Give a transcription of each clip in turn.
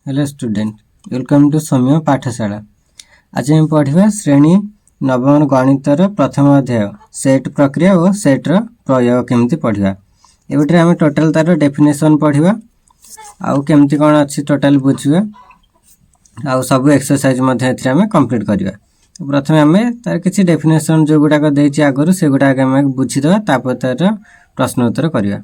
Hello student, welcome to सौम्य पाठशाला। आज हम पढ़ा श्रेणी नवम गणितर प्रथम अध्याय सेट प्रक्रिया और सेट्र प्रयोग केमती पढ़ा। ये आम टोटाल तार डेफिनेशन पढ़ा आउ केमती कौन अच्छी टोटाल बुझा आउ सब एक्सरसाइज आम कंप्लीट करवा। प्रथम आम तार किसी डेफिनेशन जो गुड़ाक देती आगुरी से गुड़ाक आम बुझीदे तापर तार प्रश्न उत्तर करवा।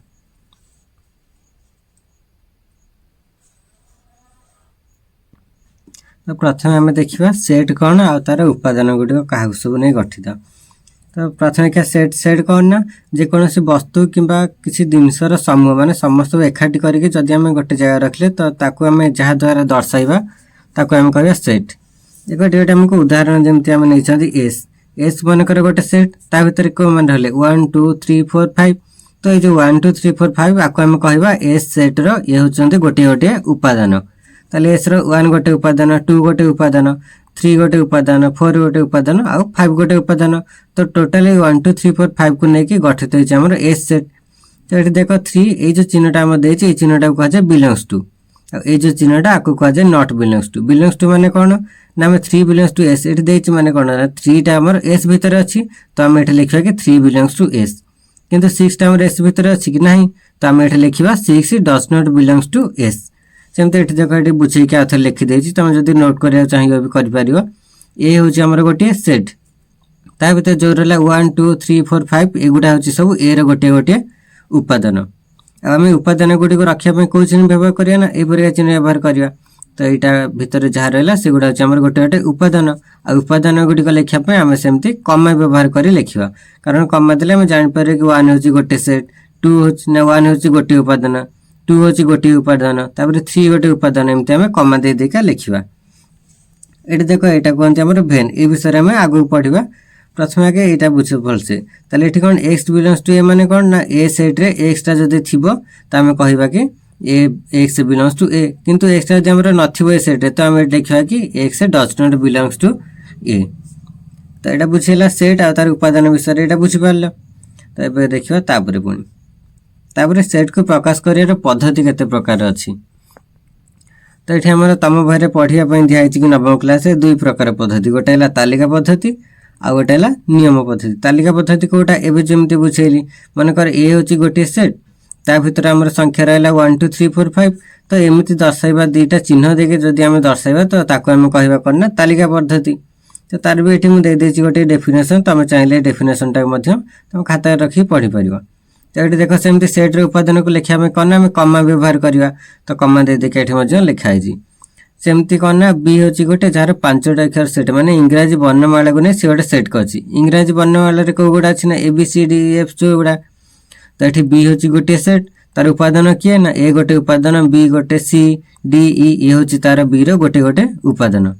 तो प्रथम आम देखा सेट कौन आ तार उपादान गुड़िक क्या सब नहीं गठित। तो प्रथम क्या सेट सेट कौन ना जेकोसी वस्तु किंबा किसी जिनसर समूह माने समस्त एकाठी करके जदि आम गोटे जगह रखले तो ताकू आम जहाँ द्वारा दर्शाइबा ताकू आम कहवा सेट। एक आमको उदाहरण जमी आम नहीं एस एस मनकर गोटे सेट ता भर कौ मान रहे 1 2 3 4 5। तो ये जो 1 2 3 4 5 आपको आम कहवा एस सेट्र ये होते गोटे गोटे उपादान। ताले एस रो 1 गोटे उपादान 2 गोटे उपादान 3 गोटे उपादान 4 गोटे उपादान आउ 5 गोटे उपादान। तो टोटाली 1 2 3 4 5 को लेकिन गठित होम एस सेट। तो ये देख 3 ये जो चिन्हटा आम देती चिन्हटा को कहुए बिलोंग्स टू ये जो चिन्हटा आपको कहुए not belongs to. Belongs to माने कौन ना आम 3 बिलोंग्स टू एस ये देती माने कौन 3 टा आम एस भितर अच्छी तो आम ये लिखा कि 3 बिलोंग्स टू एस किंतु 6 टा आम एस भितर अच्छी कि नहीं तो आम ये लिखा 6 does not belongs to S. सेमती ये देख ये बुझे आउ थे लिखिदे तुम जब नोट करा चाहिए भी कर। ये हूँ गोटे सेट ता भर जो रहा 1 2 3 4 5 एगुड़ा हूँ सब ए रोटे गोटे उपादान। आम उपादान गुड़ी रखापी कौ चिन्ह व्यवहार करा ना ये चिन्ह व्यवहार करवा। तो यहाँ भितर जहाँ रहा से गुड़ा हूँ गोटे गोटे उपादान आ उपादान गुड़िक लिखापी आम सेमती कमा व्यवहार कर लिखा कारण कमा देले आम जापर कि 1 हूँ गोटे सेट 2 हूँ 1 हूँ गोटे उपादान 2 हूँ गोटे उपादान तापर 3 गोटे उपादान एमती आम कमा दे देका लिखा। ये देख यहाँ कहते हैं भेन ये विषय में आगू पढ़ा। प्रथम आगे यहाँ बुझ भलसे ताले ये कौन एक्स बिलोंग्स टू ए माने कौन ना ए सेट्रे एक्सटा जदि थीबो तो आम कहवा कि ए एक्स बिलोंग्स टू ए किंतु एक्सटा जदि हमर नथिबो ए सेट्रे तो आम लिखा कि X does not belongs to A. तो यहाँ बुझेला सेट आ तार उपादान विषय यहाँ बुझीपार। तो ये देखा तापर पुणी तापर सेट को प्रकाश कर पद्धति केते प्रकार अच्छी। तो ये आम तुम बहरे पढ़ाई दिखाई कि नवम क्लास 2 प्रकार पद्धति गोटे है तालिका पद्धति आ गोटे है नियम पद्धति। तालिका पद्धति कौटा एवं जमी बुझेली मनकर ए हूँ गोटे सेट ता भर आम संख्या रहा 1 2 3 4 5। तो एमती दर्शाइबा 2टा चिन्ह देके जदि आम दर्शाइबा तो ताको आम कहवा करना तालिका पद्धति। तो तार भी ये मुझे गोटे डेफिनेशन तुम चाहिए डेफिनेशन टाइम तुम खाता रखी पढ़ी पार। तो ये देख सेमती सेट्रे उपादान को लिखा कौन आम कमा व्यवहार करवा तो कमा दे देखिए ये लिखाई। सेमती कौन ना बी हूँ गोटे जार 5टा अक्षर सेट माने इंग्राजी वर्णमाला को नहीं सी गोटे सेट कर इंग्राजी वर्णमाला कौ गुड़ा अच्छी ना A B C D F जो गुड़ा। तो ये बी हूँ गोटे सेट तार उपादान किए ना ए गोटे उपादान बी गोटे सी डी ई ये हूँ तार बी रोटे गोटे उपादान।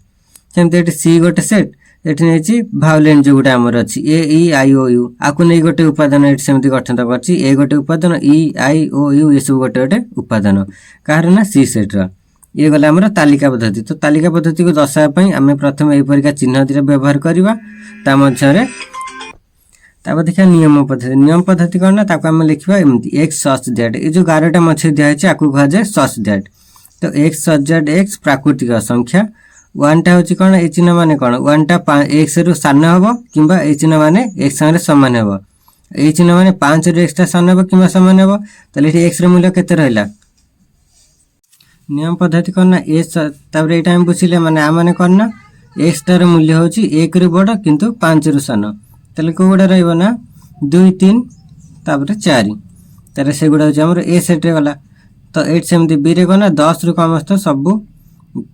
सेमती ये सी गोटे सेट ये नहीं भावलेंट जो गुटा आमर अच्छी ए ई आई ओ यू आपको नहीं गोटे उपादान ये सेमती गठन कर ए गोटे उपादान ई आई ओ यू ये सब गोटे गोटे उपादान कहार ना सी सेट्र। ये गला आमर तालिका पद्धति। तो तालिका पद्धति को दर्शापी आम प्रथम यहीपरिका चिन्ह दुटा व्यवहार करवा तापर देखा नियम पद्धति। नियम पद्धति कौन ना आम लिखा एमती एक्स सच दैट ये जो 11टा मछली दिखाई आपको कहुए सच दैट। तो एक्स सच दैट एक्स प्राकृतिक संख्या 1टा हूँ कौन ये चिन्ह माने कौन 1टा एक्स रु सान हम कि चिन्ह माने एक्स सागर सामान हम ये चिन्ह माने 5 रु एक्सटा सान हम कि सामान हम। तो एक्स मूल्य केते रहा नियम पद्धति कौन ना ए तापर ये आम बुझिले माने आ माने कौन ना एक्सटार मूल्य हूँ 1 रु बड़ किंतु 5 रु सान ताले को गुड़ा रहा 2 3 तापर 4 तार से गुड़ा हूँ ए सेट्रे गला। तो ये सेमती बी रे कौन ना 10 रु कमस्त सब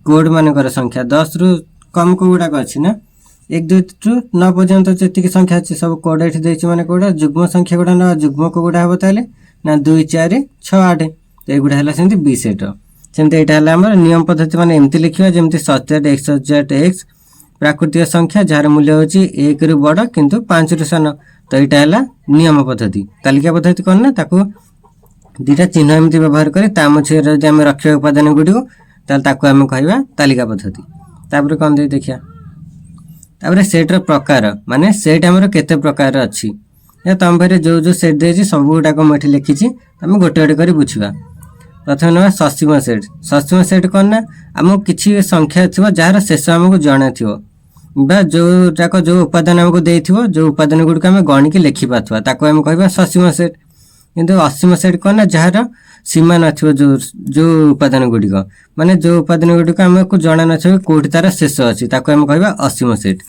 कोड मानकर संख्या 10 रु कम को गुड़ाक अच्छी ना 1 2 रु 9 पर्यंत जी संख्या अच्छी सब कोड ये माने कोड़ा जुग्म संख्या गुड़ा ना जुग्म को गुड़ा हम ताले ना 2 4 6 8। तो युड़ा है सेमती बी सेट सेमती यहाँ है नियम पद्धति मैंने एमती लिखा जमी सचेट एक्स सचेट एक्स प्राकृतिक संख्या जार मूल्य हूँ 1 रु बड़ किंतु 5 रु सान। तो यहाँ है नियम पद्धति। तालिका पद्धति कौन ना ताको 2टा चिन्ह एमती व्यवहार कर मझे जब आम रखा उपादान गुड़िक ताको आम कहवा तालिका पद्धति। तापर कौन दे देखिया तापर सेट्र प्रकार माने सेट आमर केते प्रकार अच्छी तुम पाखे जो जो सेट दे सब गुड़ाक मुझे लिखी आम गोटे गोटे कर बुझा। प्रथम ना ससीम सेट कौन ना आमको किसी संख्या थी जार शेष आमको जଣା थी जो जाक जो उपादान आमको देथिबो जो उपादान गुडिक आम गणिकी लिखि पाथुवा ताको आम कहबा ससीम सेट किंतु असीम सेट कौन ना जार सीमा नथिबो जो उपादान गुडिक माने जो उपादान गुडिक आमको जଣା नथिबो कोठी तार शेष अछि ताको आम कहबा असीम सेट।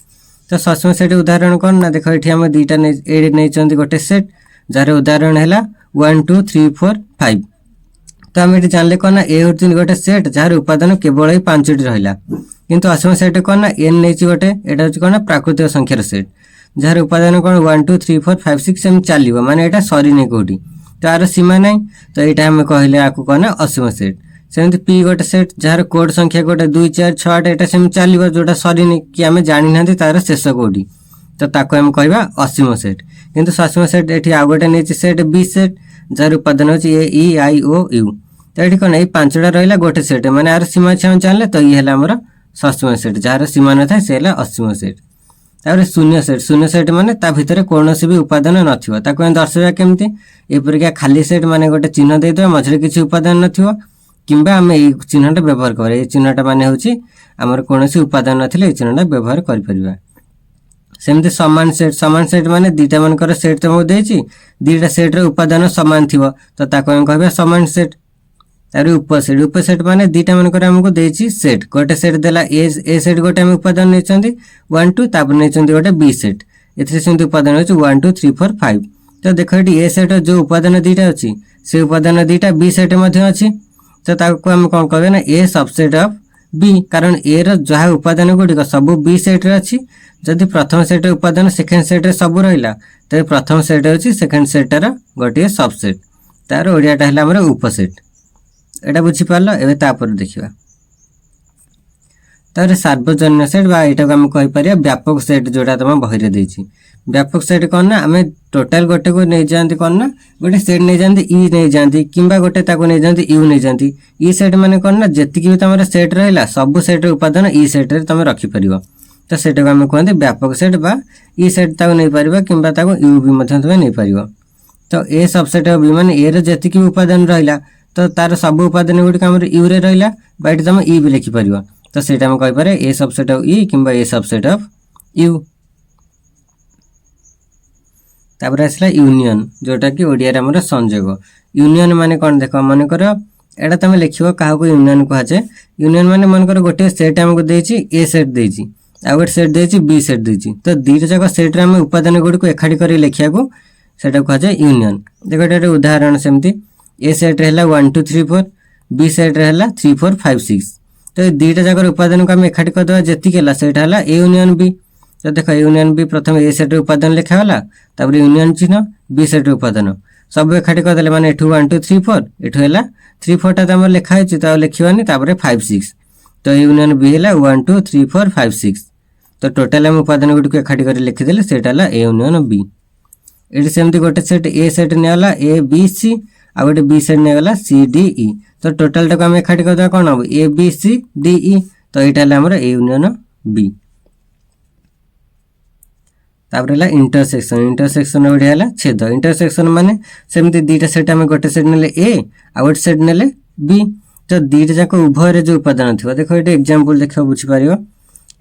तो ससीम सेट उदाहरण कौन ना देख एठी हम दुईटा नै चंदी गोटे सेट जार उदाहरण हैला 1 2 3 4 5। तो आम ये जानले कौन ना ए होती गोटे सेट जार उपादान केवल 5टी रहा किंतु असीम सेट कौन ना एन नहीं गोटे यहाँ हूँ कौन ना प्राकृतिक संख्यार सेट जार उपादान कौन 1 2 3 4 5 6 एम चलो माने यहाँ सरी नहीं कौटी तो यार सीमा ना तो यहाँ आम कहले आपको कौन ना असीम सेट। सेमती पी गोटे सेट जार कोड संख्या गोटे 2 4 6 8 यहाँ सेम चलो जोटा सरी नहीं कि आम जानी ना तार शेष कौटी तो ताको आम कहवा असीम सेट। किंतु ससीम सेट ये आउ गोटे नहीं सेट बी सेट जार उपादान हो ए ई आई ओ यू तो ये कौन ये 5टा रहा गोटे सेट मैंने यार सीमा अच्छे हम जानले तो ये आमर ससीम सेट जार सीमा न था से असीम सेट। तापर शून्य सेट माने ता भितर कौन भी उपादान नथिबो ताको दर्शाइबा केमती एपरिका खाली सेट माने गोटे चिन्ह देदेबा मझरे किसी उपादान नथिबो किंबा आम ये चिन्हटा व्यवहार कर ये चिन्हटा माने होची आमर कौन उपादान नथिले ये चिन्हटा व्यवहार कर परिबा। सेमती समान सेट माने दुईटा मानकर सेट तुमको देछि दुईटा सेट रे उपादान समान थिबो तो ताको हम कहबा समान सेट। तार उपसेट माने दुईटा मानकर हमको देछि सेट गोटे सेट देला ए सेट गोटे हम उपादान नेचंदी 1 2 तापर नेचंदी गोटे बी सेट एथरे सेमती उपादान होछि 1 2 3 4 5। तो देखो एटी ए सेट जो उपादान दुईटा अछि से उपादान दुईटा बी सेट मध्ये अछि तो ताको हम कोन कहबे ना ए सबसेट ऑफ बी कारण ए रो जहा उपादान गुडी को सब बी सेट रे अछि जदि प्रथम सेट उपादान सेकेंड सेट रे सब रहिला तो प्रथम सेट होछि सेकेंड सेट रो गोटे सबसेट तार ओडियाटा हला हमर उपसेट एटा बुझी पारलो एबे तापर देखिबा। तार सार्वजनीन सेट बा एटा को हम कहि परिया व्यापक सेट जोटा तम बहिरे देछि व्यापक सेट कोन ना हमें टोटल गोटे को नै जानती कोन ना गोटे सेट नै जानती ई नै जानती किंबा गोटे ताको नै जानती यू नै जानती ई सेट माने कोन ना जति कि तमरा सेट रहला सब सेट उपादान ई सेट रे तम रखि परिबो तो सेट को हम कहते व्यापक सेट बा ई सेट ताको नै परिबो किंबा ताको यू भी मध्य तमे नै परिबो। तो ए सबसेट ऑफ बी माने ए रे जति कि उपादान रहला तो तार सब उपादान गुडी हमर यू रे रहला बाइट तम ई भी लिखि परिबो तो सेटा हम कहि पारे ए सबसेट ऑफ ई किंबा ए सबसेट ऑफ यू। तापर आसला यूनियन जोटा कि ओडिया रे हमर संयोग यूनियन माने कोन देखो मन कर एटा तमे लिखिबो काहा को यूनियन कहै छै यूनियन माने मन कर गोटे सेट हमको देछि ए सेट देछि आ गोटे सेट देछि बी सेट देछि तो दुईटा जगह सेट रे हम उपादान गुडी को एखाडी करी लिखिया को सेटा कहै छै यूनियन। देखो एटा उदाहरण सेमती ए सेट रहला 1 2 3 4 बी सेट रहला 3 4 5 6 तो दुईटा जगह उपादान को हम एखाडी कर दवा जति केला सेट हला ए यूनियन बी। तो देखो यूनियन बी प्रथम ए सेट उपादान लिखा होला तापर यूनियन चिन्ह बी सेट उपादान सब एखाडी कर देले माने एठु 1 2 3 4 एठु हला 3 4 ता हमर लिखा है तो लिखिबानी तापर 5 6 तो यूनियन बी हला 1 2 3 4 5 6 तो टोटल हम उपादान गुडी को एखाडी कर लिखि देले सेट हला ए यूनियन बी। एठी सेमती गोटे सेट ए सेट ने होला ए बी सी आ गोटे बी सेट ने होला सी डी ई तो टोटल टा को हम एखाडी कर दवा कोन हो ए बी सी डी ई तो एटा हला हमर ए यूनियन बी। तापर हला इंटरसेक्शन ओडी हला छेद इंटरसेक्शन माने सेमती दुईटा सेट हम गोटे सेट नेले ए आ गोटे सेट नेले बी तो दुईटा जाक उभय रे जो उपादान थिबो देखो एटा एग्जांपल देखो बुझी पारियो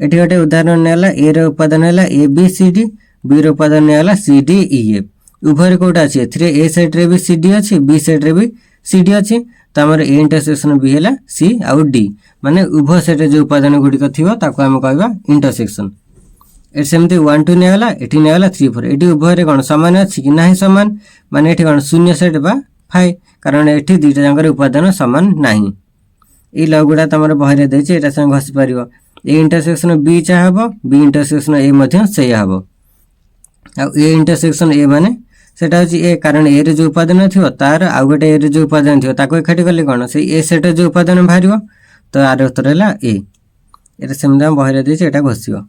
एठी गोटे उदाहरण नेला ए रे उपादान हला A B C D B रे उपादान नेला सी डी ई एफ उभय रे कोटा अछि एथरे ए सेट रे भी सी डी अछि बी सेट रे भी सी डी अछि तो हमर ए इंटरसेक्शन बी हला सी आ डी माने उभय सेट रे जो उपादान गुडी को थिबो ताको हम कहबा इंटरसेक्शन। ए सेमती 1 2 ने होला एठी ने होला 3 4 एठी उभय रे कोन समान अछि कि नाही समान माने एठी कोन शून्य सेट बा फाइ कारण एठी दुईटा जंगर उपादान समान नाही ए लगुडा तमर बहरे देछि एटा संग घसी परिबो ए इंटरसेक्शन बी चा हबो बी इंटरसेक्शन ए मध्य से हबो आ ए इंटरसेक्शन ए माने सेटा होछि ए कारण ए रे जो उपादान थिबो तार आ गोटे ए रे जो उपादान थिबो ताको एखाटी करले कोन से ए सेट जो उपादान बाहरिबो तो आर उत्तर हला ए एटा सेमदा बहरे देछि एटा घसिबो।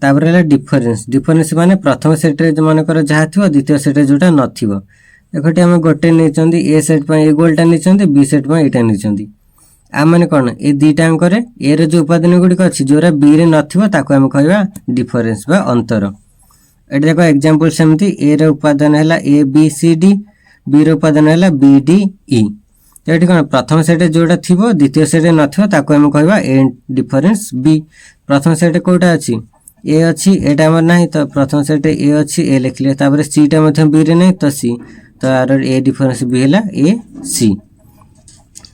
तापर हला डिफरेंस माने प्रथम सेट रे मन कर जहा थिबो द्वितीय सेट रे जोटा नथिबो देखोटी हम गोटे नेचंदी ए सेट पय ए गोलटा नेचंदी बी सेट पय एटा नेचंदी आ माने कोन ए दुईटा अंक रे ए रे जो उपादान गुडी को अछि जोरा बी रे नथिबो ताको हम कहबा डिफरेंस बा अंतर। एट देख एग्जांपल सेमती ए रो उपादान है A B C D, B रो उपादान है बी डी ई। तो ये कौन प्रथम सेट जोटा थी द्वितीय सेट नथिबो आम कहवा ए डिफरेन्स बी। प्रथम सेट कोटा अच्छी ए अच्छी एटा आमर ना, तो प्रथम सेट ए अच्छी ए लिखले, तापर सी टा बी रे नहीं तो सी, तो यार ए डिफरेन्स बी है ए सी।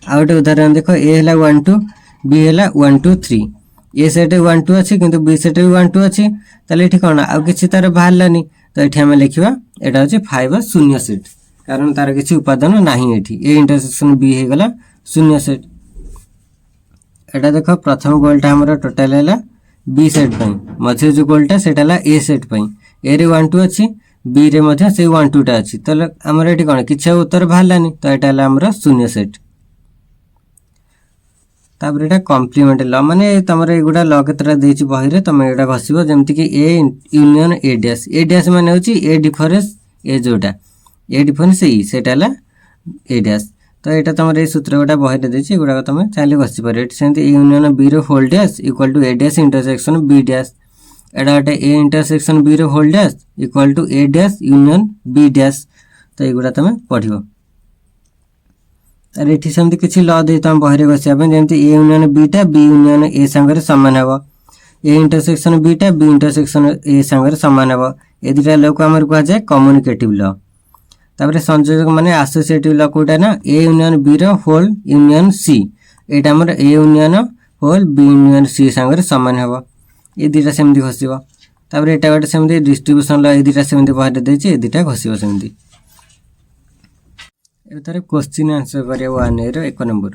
आउ गोटे उदाहरण देख ए है 1 2, बी है 1 2 3। ए सेट 1 2 अच्छी किंतु बी सेट भी 1 2 अच्छी, ताले ये कौन आउ किसी तार बाहरलानी, तो ये आम लिखा यहाँ हूँ 5 शून्य सेट, कारण तार किसी उपादान ना ये ए इंटरसेक्शन बी हो गला शून्य सेट। एटा देख प्रथम गोलटा आमर टोटाल है बी सेट मझे जो गोलटा से ए सेट ए रे 1 2 अच्छी, बी रे से 1 2 टा अच्छी, तो आमर ये कौन किसी उत्तर बाहरलानी, तो यहाँ आमर शून्य सेट। तापर यहाँ कम्प्लीमेंट ल माने तुम युवा ल केतटा देछि बही रे, तुम यहाँ घसब जमती कि A union A dash. A dash मान हूँ ए डिफरेन्स ए जोटा ए डिफरेन्स ई सेटा ए डैश। तो यहाँ तुम ये सूत्र गुड़ा बही रे देछि, एगुड़ा तुम चाहिए घसी पार। सेमती ए यूनियन बी रो whole dash equal to A dash intersection B dash. एटा गोटे ए इंटरसेक्शन बी रो whole dash equal to A dash union B dash. तो युवा तुम पढ़ अरे ये सेमती किसी ल दे तुम बही घसिया जमी ए यूनियन बीटा बी यूनियन ए सांगे सामान हे, ए इंटरसेक्शन बीटा बी इंटरसेक्शन ए सांगे सामान हे। ए दुटा ल को आम कह जाए कम्युनिकेटिव ल। तापर संयोजक माने एसोसिएटिव ल कोटा ना ए यूनियन बी रो होल यूनियन सी, एटा हमर A union whole B union C सांगे सामान हे। ए दुटा सेमती घसिब। तापर एटा गोटे सेमती डिस्ट्रीब्यूशन ल, ए दुटा सेमती बही देछि, ए दुटा घसिब सेमती। तार क्वेश्चन आंसर करिया 1 रो 1 नंबर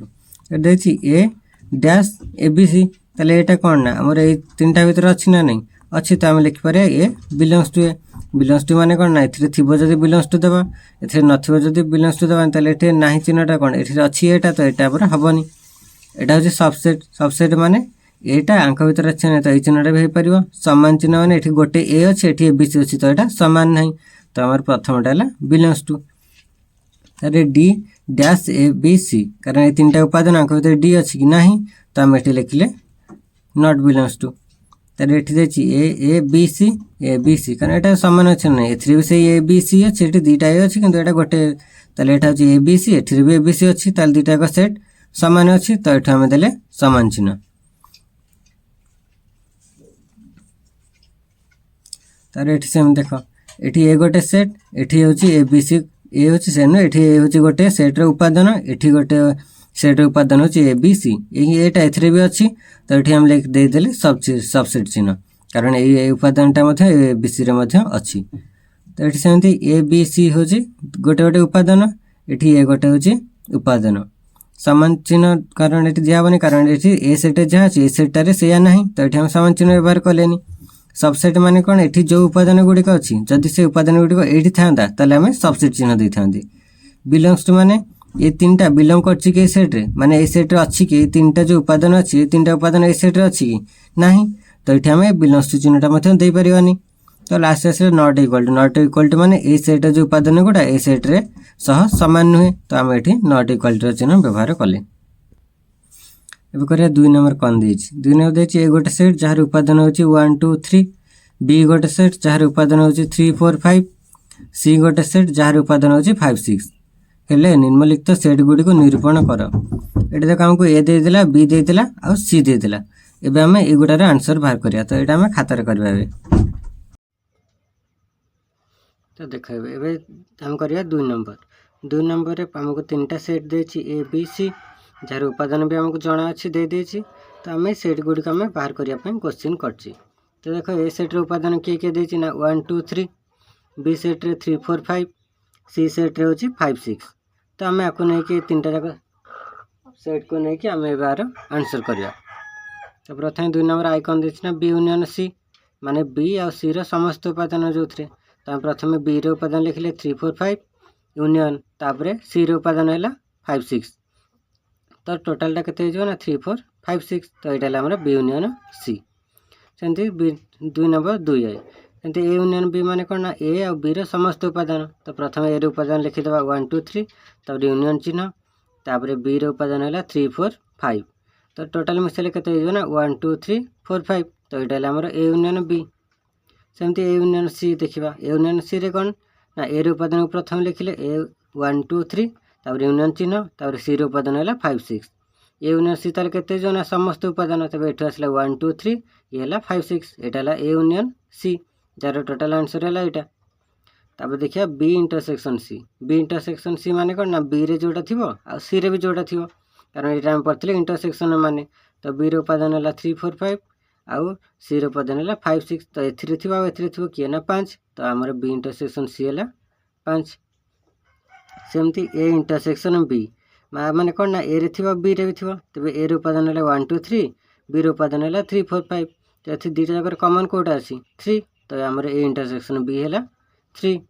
देखिए ए डैश ए बी सी, ताले एटा कौन ना आमर ए तीनटा भीतर अच्छी ना नहीं अच्छी, तो आम लिखिपर A belongs to A. Belongs to माने कौन ना ए थी जदि बिलोंग्स टू देवा, ए नथिबो जदि बिलोंग्स टू देवा, ताले एटे नाही चिन्हटा कौन ए अच्छी एटा, तो एटा पर हबनी। एटा होची सबसेट। सबसेट माने एटा आंक भीतर अच्छी ना, तो ए चिन्हटा भी हो पारिबो। समान चिन्ह माने एठी गोटे ए अछि एठी ए बी सी अछि, तो एटा समान नहीं, तो आमर प्रथमटा है बिलोंग्स टू। तारे D dash A B C, कारण ये तीन टा उपादान आंक भीतर डी अच्छी कि नहीं, तो आम ये लिखले नॉट बिलोंग्स टू। तारे एठी देछि ए बी सी, कारण एटा समान अछि ना, एथि भी से ए बी सी अछि, एठी दुईटा ए अछि किंतु एटा गोटे, ताले एटा होछि ए बी सी, एथि भी ए बी सी अछि, ताले दुईटा का सेट समान अछि, तो एठा हम देले समान चिन्ह। तारे एठी से हम देखो एठी ए गोटे सेट, एठी होछि ए बी सी, ए होछि से न, एठी ए होछि गोटे सेट रो उपादान, एठी गोटे सेट रो उपादान होछि ए बी सी, एटा एथरे भी अछि, तो एठी हम लिख दे देले सबसेट चिन्ह, कारण ए उपादानटा मध्ये ए बी सी रे मध्ये अछि। तो एठी सेमती ए बी सी होछि गोटे गोटे उपादान, एठी ए गोटे होछि उपादान, समान चिन्ह कारण एठी दियाबनी, कारण एठी ए सेट जहा अछि ए सेट रे सेया नाही, तो एठी हम समान चिन्ह व्यवहार कलेनी। सबसेट माने कौन एठी जो उपादान गुड़िक अच्छी जदि से उपादान गुड़िक एठी था ताले आम सबसेट चिन्ह दे था। बिलोंग्स टू माने ये तीनटा बिलोंग करछि के सेट रे, माने ए सेट रे अच्छी कि तीनटा जो उपादान अच्छी ये तीनटा उपादान ए सेट रे अच्छी कि नाही, तो एठी आम बिलोंग्स टू चिन्हटा मते दे परिवानी। तो लास्ट आसे नॉट इक्वल टू माने ए सेट जो उपादान गुडा ए सेट रे सह समान नुहे, तो आम एठी नॉट इक्वल टू चिन्ह व्यवहार कले। एबे करिया 2 नंबर कौन देछि 2 नंबर देछि ए गोटे सेट जहार उपादान होछि 1 2 3, बी गोटे सेट जहार उपादान होछि 3 4 5, सी गोटे सेट जहार उपादान होछि 5 6। हेले निम्नलिखित सेट गुडी को निरूपण कर। एटा देख हमको ए दे देला, बी दे देला और सी दे देला। एबे हम ए गुडार आंसर बाहर करिया, तो एटा हम खातार करबा। एबे तो देखबे एबे हम करिया 2 नंबर रे हमको तीनटा सेट देछि ए बी सी, जार उपादान भी हमको जना अच्छी दे देछि, तो आम सेट गुड़िक आम बाहर करने क्वेश्चन करछि। तो देख ए सेट उपादान किए किए देछि ना 1 2 3, बी सेट रे 3 4 5, सी सेट रे होछि 5 6। तो आम आपको नहीं कि तीनटा जाक सेट को नहीं कि आम बार आंसर करिया। तो प्रथम 2 नंबर आइकन देछि ना बी यूनियन सी, माने बी आ सी रो समस्त उपादान जो थे, तो प्रथम बी रो उपादान लिखले 3 4 5 यूनियन, तापरे सी रो उपादान है 5 6, तो टोटाल टा केते हो ना 3 4 5 6, तो यहाँ हमारा बी यूनियन सी। सेमती 2 नंबर 2 आई सेमती ए यूनियन बी माने कौन ना ए और बी रो समस्त उपादान, तो प्रथम ए रो उपादान लिखिदेवा 1 2 3, तापर यूनियन चिन्ह, तापर बी रो उपादान है 3 4 5, तो टोटाल मिसाइल केते हो ना 1 2 3 4 5, तो यहाँ हमारा ए यूनियन बी। सेमती ए यूनियन सी देखा ए यूनियन सी रे कौन ना ए उपादान को प्रथम लिखिले ए 1 2 3 तापर यूनियन चिन्ह तापर सी उपादान है 5 6 ए यूनियन सी तार केते जो ना समस्त उपादान तब एठू आसला 1 2 3 ये है 5 6 एटा है ए यूनियन सी जार टोटाल आंसर है यहाँ। तापर देखिए बी इंटरसेक्शन सी माने कौन ना बी रे जोटा थी आ सी रे भी जोटा थी कारण ये पढ़ते इंटरसेक्शन माने तो बी उपादान है 3 4 5 आउ सी उपादान है 5 6 तो एथि थी किए ना 5 तो आमर बी इंटरसेक्शन सी है 5। सेमती ए इंटरसेक्शन बी माने कौन ना ए रे थी बी रे भी थी तेज ए उपादान है 1 2 3 बी उपादान है 3 4 5 तो ये दुईटा जगह कमन कौटा अच्छी 3 तो आमर ए इंटरसेक्शन बी है 3।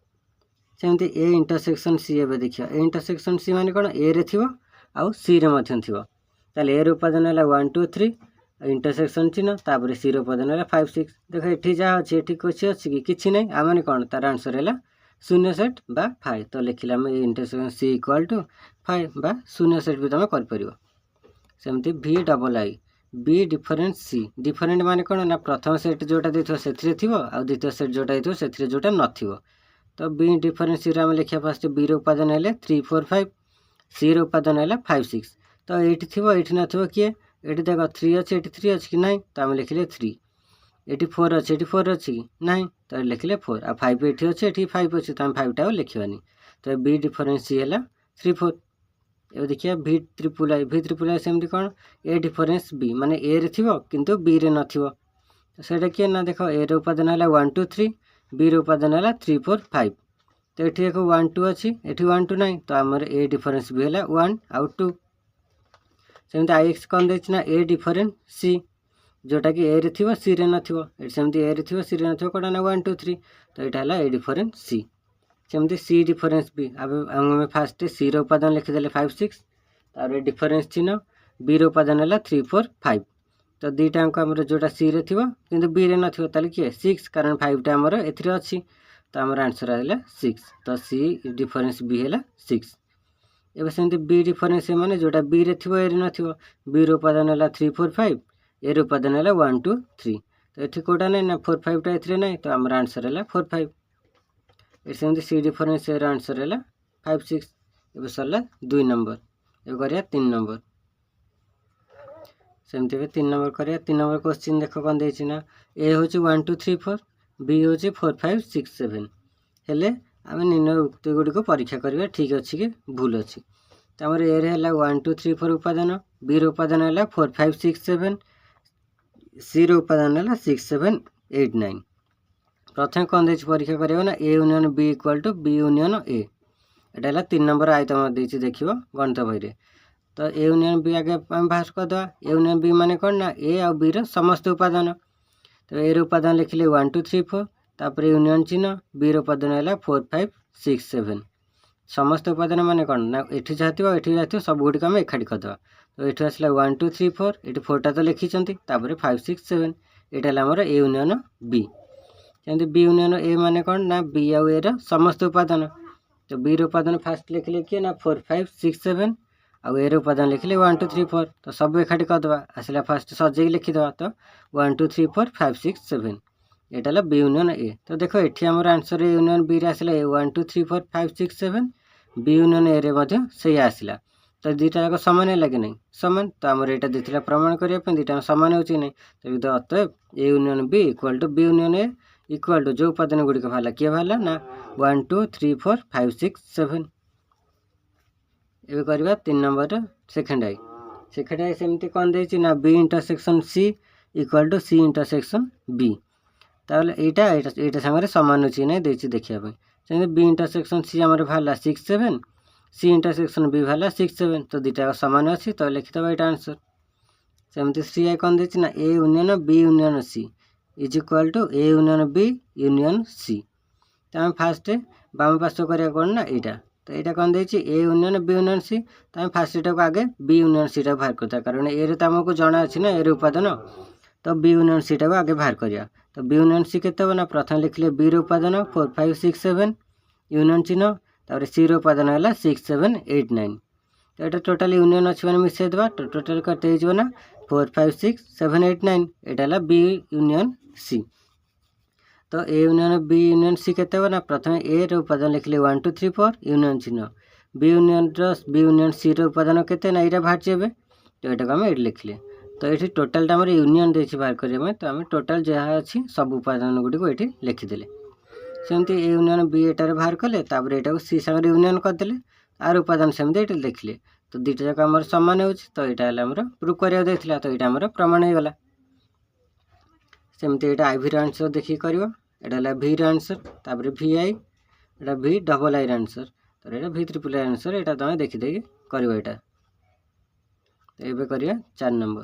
सेमती ए इंटरसेक्शन सी ए देखिए ए इंटरसेक्शन सी माने कौन ए रे थी आउ सी रे मध्य थी ताले ए उपादान है 1 2 3 इंटरसेक्शन चिन्ह तापर सी उपादान है 5 6 देख ये जहाँ अच्छी ये कुछ अच्छी कि नहीं आम कौन तार आंसर है 0 सेट बा 5 तो लिखिले आम इंटरसेक्शन सी इक्वाल टू 5 बा 0 सेट भी तुम कर। सेमती भी double I B different C different माने कौन ना प्रथम सेट जोटा देथिबो सेथिरे थिबो आ द्वितीय सेट जोटा देथिबो सेथिरे जोटा नथिबो तो बी डिफरेंट सी आम लिखा फास्ट बी उपादान है 3 4 5 सी उपादान है 5 6 तो ये ये नथिबो किए ये देख 3 अच्छे 3 अच्छी कि ना तो आम लिखिले 3 ये 4 अच्छे 4 अच्छी कि ना तो लिखिले 4 आ 5 ये अच्छे ये 5 अच्छे तो आम 5 टा लिखानी तो बी डिफरेंट सी है 3 4। ये देखिए भी ट्रिपल आई सेमती कौन ए डिफरेंस बी माने ए रे थिबो किंतु बी रे नथिबो तो सेटा किए ना देख ए रे उपादान है 1 2 3 बी रे उपादान है 3 4 5 तो ये देखो 1 2 अच्छी ये 1 2 नहीं तो आमर ए डिफरेंस भी है 1 आउ 2। सेमती आई एक्स कौन देना ए डिफरेंट सी जोटा कि ए रे थिबो सी रे नथिबो सेमती ए रे थिबो सी रे नथिबो कोडा ना 1 2 3 तो यहाँ है ए डिफरेंट सी। सेमती सी डिफरेंस भी अब आम फास्ट सी उपादान लिखिदे 5 6 तार डिफरेंस चिन्ह बी उपादान है 3 4 5 तो दुईटा आम जोटा सी रे थिबो किंतु बी रे नथिबो ताले किए 6 कारण 5 टा आमर एथिरे अछि तो आमर आंसर है 6 तो सी डिफरेंस बी है 6। एबे सेमती बी डिफरेंस माने जोटा बी रे थिबो ए रे नथिबो बी उपादान है 3 4 5 ए उपादान है 1 2 3 तो ये कोटा नहीं ना 4 5 टा एथिरे नहीं तो आमर आंसर है 4 5। सेमती सी डिफरेंस आंसर है 5 6। ये सरला 2 नंबर ये करिया 3 नंबर सेमती 3 नंबर करिया 3 नंबर क्वेश्चन देख कौन देछि ना ए होची 1 2 3 4 बी होची 4 5 6 7 हेले आम निम्न उक्त गुड़ी को परीक्षा करिया ठीक अच्छी कि भूल अच्छी तो आम ए रे 1 2 3 4 उपादान बी उपादान है 4 5 6 7 सी उपादान है 6 7 8 9 प्रथम कौन देछि परीक्षा करियो ना A union B equal to B union A एटा है 3 नंबर आइटम देछि देखिबो गणित बही रे तो ए यूनियन बी आगे हम बाहर कर दवा ए यूनियन बी माने कौन ना ए आ बी रो समस्त उपादान तो ए उपादान लिखिले 1 2 3 4 तापर यूनियन चिन्ह बी उपादान है 4 5 6 7 समस्त उपादान माने कौन ना एठी जाथिबो एठी जाथिबो सब गुडी हम एखाडी कर दवा तो एठी आसला 1 2 3 4 एठी 4 टा तो लिखिचंती तापर 5 6 7 एटा हमर ए यूनियन बी सेमती बी यूनियन ए माने कौन ना बी आउ ए रो समस्त उपादान तो बी उपादान फास्ट लिखिले किए ना 4 5 6 7 आउ ए उपादान लिखिले 1 2 3 4 तो सब एकाठी करदे आसला फास्ट सजे लिखिदे तो 1 2 3 4 5 6 7 एटा बी यूनियन ए तो देखो ये आमर आंसर ए यूनियन बी रे आसला 1 2 3 4 5 6 7 बी यूनियन ए रे मध्य से आसला तो दुईटा जाक सामान है कि नहीं सामान तो आमर यहाँ देता प्रमाण करने दुईटा सामान हो नहीं तो अतएव A union B equal to B union A equal to जो उपादान गुड़िक बाहर किए बाहर ना 1 2 3 4 5 6 7 ये करवा 3 नंबर सेकेंड आई सेमती कौन देछि ना B intersection C equal to C intersection B ताहले एटा संगे समान अछि नै देछि देखिया पे सेमती बी इंटरसेक्शन सी हमर बाहर 6 7 सी इंटरसेक्शन बी बाहर 6 7 तो दुईटा समान अछि तो लिखिदबा एटा आंसर। सेमती सी आई कौन देछि ना A union B union C is equal to A union B union C तो आम फास्ट बाम पास करिया कौन ना यहाँ तो यहाँ कौन देछि A union B union C तो आम फास्ट एटा को आगे बी यूनियन सी टा बाहर करता कारण ए रे तो आमको जना अछि ना ए रे उपादान तो बी यूनियन सी टा को आगे बाहर करिया तो बी यूनियन सी केते ना प्रथम लिखले बी रे उपादान 4 5 6 7 यूनियन चिन्ह तापर सी रे उपादान है 6 7 8 9 तो यहाँ टोटाल यूनियन अच्छे मैंने मिसई देवा तो टोटाल कटे हो ना 4 5 6 7 8 9 यहाँ बी यूनियन सी तो A union B union C केते हो ना प्रथम ए रो उपादान लिखले 1 2 3 4 यूनियन चिन्ह बी यूनियन सी रो उपादान केते ना एटा बाहर जेबे तो एटा हम एट लिखले तो ये टोटाल हमर यूनियन देछि बाहर करिया तो हम टोटाल जहाँ अच्छी सब उपादान गुडी को एठी लिखिदेले सेमती ए यूनियन बी एटार बाहर कले तापर एटा सी संगे यूनियन करदेले आर उपादान सेमती एठी लिखले तो दुईटा जाक आमर समान होछि तो एटा हला हमर प्रूफ करिया देथिला तो एटा हमर प्रमाण हो गला सेमती एटा आई वी रो आंसर देखि करिवो एटा हला वी रो आंसर तापर वी आई एटा वी डबल आई रो आंसर तो एटा वी ट्रिपल आई आंसर एटा तमे देखि देगी करिवो एटा तो एबे करिया 4 नंबर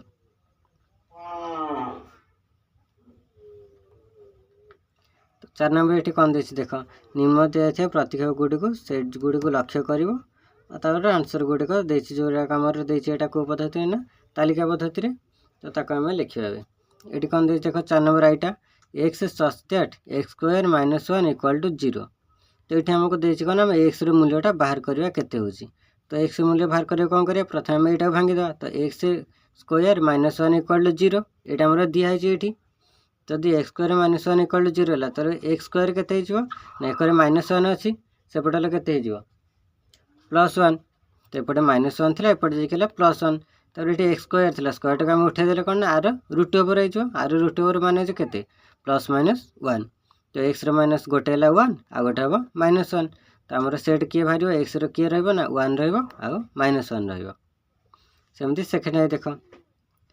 तो 4 नंबर ये कौन देछि देख निम्न दिया प्रतिक्षेप गुडी को सेट गुडी को लक्ष्य करिवो तापर आंसर गुडी को देछि जोरा कामर देछि एटा को पद्धति ना तालिका पद्धति रे तो ताको हम लिखिबा एटी कौन देछि देख 4 नंबर आइटा x such that x square minus 1 equal to 0 तो ये हमको देछि कोन हम x रो मूल्यटा बाहर करबा केते होछि तो x मूल्य बाहर करिया कोन करिया प्रथम हम एटा भांगी दवा तो x square minus 1 equal to 0 एटा हमरा दिया है एठी जदि x square minus 1 equal to 0 हला तो x स्क्वायर केते हिजो ना एकरे माइनस 1 अछि सेपटले केते हिजो प्लस 1 तो एपटे माइनस 1 थिला एपटे जेकेला प्लस 1 तो एठी x स्क्वायर थिला स्क्वायर टा हम उठे देले कोन आर रूट ओवर हिजो आर रूट ओवर माने जे केते प्लस माइनस 1 तो x रो माइनस गोटे हला 1 आ गोटे हबो माइनस 1 तो हमर सेट के भारियो x रो के रहबो ना 1 रहबो आ माइनस 1 रहबो सेमती सेकंड है देखो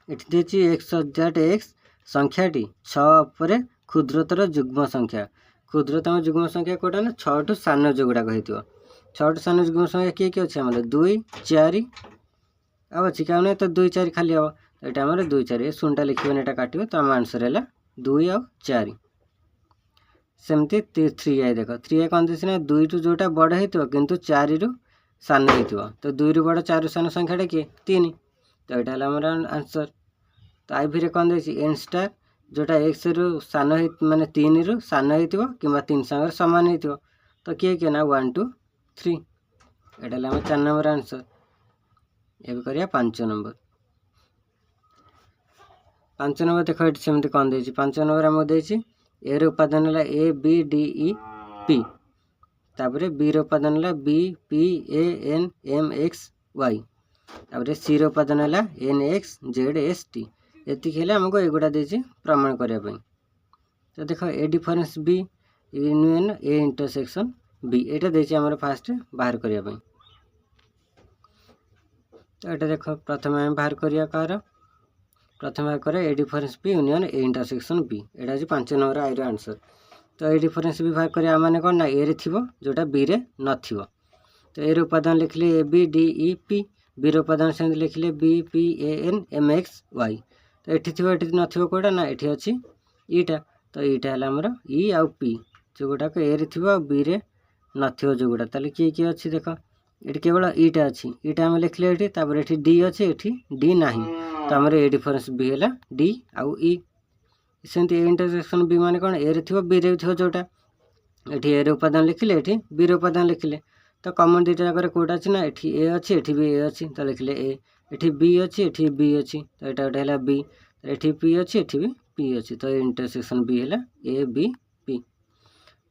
एठी देछि x सजाट x संख्याटी 6 उपरे क्षुद्रतर युग्म संख्या क्षुद्रतम युग्म संख्या कोटा ना 6 टू सान जोगुडा कहितो 6 टू सान युग्म संख्या के अछि हमले 2 4 अब अछि काउने तो 2 4 खाली हो एटा हमरे 2 4 सुनटा लिखिबन एटा काटिबो तो हम आंसर हैला 2 और 4 सेमती 3 आई देखो 3 आई कोन दिसना 2 टू जोटा बड़ हेतो किंतु 4 रु सान हेतो तो 2 रु बड़ 4 सान संख्याटा के 3 तो एटा हला हमर आंसर तो आई भी रे कोन देछि n स्टार जोटा x रु सान हे माने 3 रु सान हेतिबो किबा 3 संगे समान हेतिबो तो के ना 1 2 3 एटा हला हम 4 नंबर आंसर एबे करिया 5 नंबर 5 नंबर देखो एठी सेमती कोन देछि 5 नंबर हम देछि a रो उपादान हला a b d e p तापरे b रो उपादान हला b p a n m x y तापरे c रो उपादान हला n x z s t एति खेले हमको एगुडा देछि प्रमाण करिया पई तो देखो a difference b union a intersection b एटा देछि हमर फास्ट बाहर करिया पई तो एटा देखो प्रथम हम बाहर करिया कार प्रथम बाहर करे a difference b union a intersection b Etah J 5 number आई रो आंसर तो a डिफरेंस b बाहर करिया माने कोन ना a रे थिबो जोटा b रे नथिबो तो a रो उपादान लिखले a b d e p b रो उपादान से लिखले b p a n m x y तो एठी थिबो एठी नथिबो कोडा ना एठी अछि ईटा तो ईटा हला हमर e आ p जोगुडा को a रे थिबो b रे नथिबो जोगुडा ताले की अछि देखो एठी केवल ईटा अछि ईटा हम लिखले एठी तापर एठी d अछि एठी d नाही तो हमर a डिफरेंस b हला d आ e सेंती a इंटरसेक्शन b माने कोन a रे थिबो b रे थिबो जोटा एठी a रे उपादान लिखले एठी b रे उपादान लिखले तो कॉमन दुटा जाकर कोड अछि ना एठी a अछि एठी b a अछि तो लिखले a एठी b अछि एठी b अछि तो एटा उठे हला b एठी p अछि एठी भी p अछि तो इंटरसेक्शन b हला a b p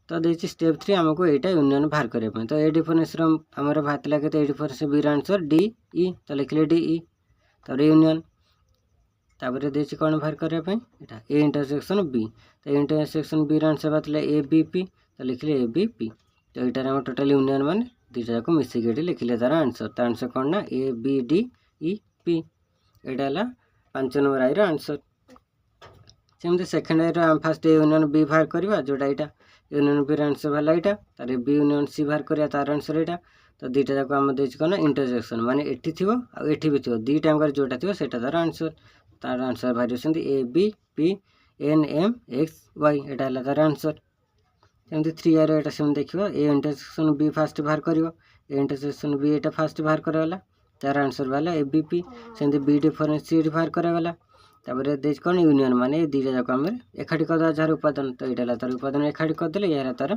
तो देछि स्टेप 3 हमको एटा यूनियन बाहर करे पय तो a डिफरेंस रो हमर भात लागे तो a डिफरेंस b रो आंसर d e तो लिखले d e तो यूनियन तापर देछि कोन बाहर करे पय एटा a इंटरसेक्शन b तो इंटरसेक्शन b रो आंसर बातले a b p तो लिखले a b p तो एटा हम टोटल यूनियन माने दुटा को मिसी के लिखले तार आंसर कोन ना a b d e p एटा हला 5 नंबर आई रो आंसर सेमते सेकंड आई रो हम फर्स्ट यूनियन b बाहर करबा जोटा एटा यूनियन b रो आंसर भला एटा तारे b यूनियन c बाहर करिया तार आंसर एटा तो दुटा जाको हम देछि कोन इंटरसेक्शन माने एठी थिबो आ एठी भी थिबो दुटा अंकर जोटा थिबो सेटा तार आंसर भारी सेंती a b p n m x y एटा हला तार आंसर सेमते 3 आई रो एटा सेम देखिबो a इंटरसेक्शन b फास्ट बाहर करिवो a इंटरसेक्शन b एटा फास्ट बाहर करवाला तार आंसर वाला a b p सेंती b डिफरेंस c बाहर करवाला तापर देछ कोन यूनियन माने दुटा जाको हम एखाडी कर जार उपादान तो एटा ला तार उपादान एखाडी कर देले यारा तार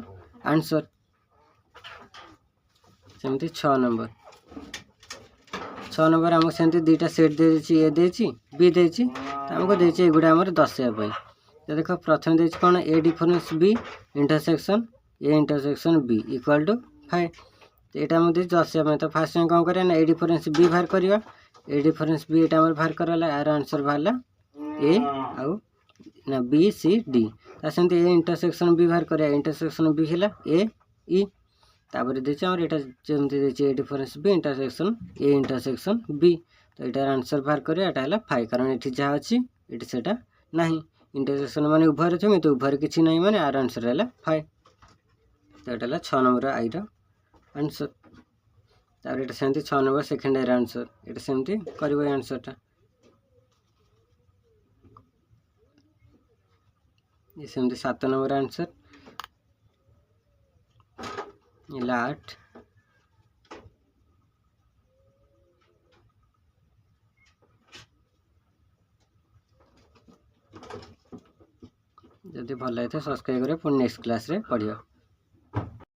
आंसर सेमती 6 नंबर हमको सेमती दुटा सेट देछि ए देछि b देछि हमको देछि एगुडा हमर 10 पय तो देखो प्रथम देख कौन A difference B intersection A intersection B equal to 5। तो यहाँ मुझे 10 आम तो फास्ट टाइम कौन करें ना ए डिफरेन्स बी बाहर करवा ए डिफरेन्स बी यहाँ आम बाहर कराला यार आंसर बाहर ए आउ ना बी सी डी सेमती ए इंटरसेक्शन बी बाहर करा इंटरसेक्शन बी है ए ई तापर देखिए आम यहाँ जमी देखिए A difference B intersection B तो यहाँ आंसर बाहर करें यहाँ है 5 कारण ये जहाँ अच्छी ये से ना इंटरसेक्शन माने उभय थे कितु उभय किसी ना माने आर आंसर है 5। तो यहाँ है 6 नंबर आई आंसर तापर ये सेमती 6 नंबर सेकेंड एर आंसर ये सेमती कर आंसरटा ये सेमती 7 नंबर आंसर ये 8 जदि भल लगे सब्सक्राइब करें पुणी नेक्स्ट क्लास रे पढ़ियो।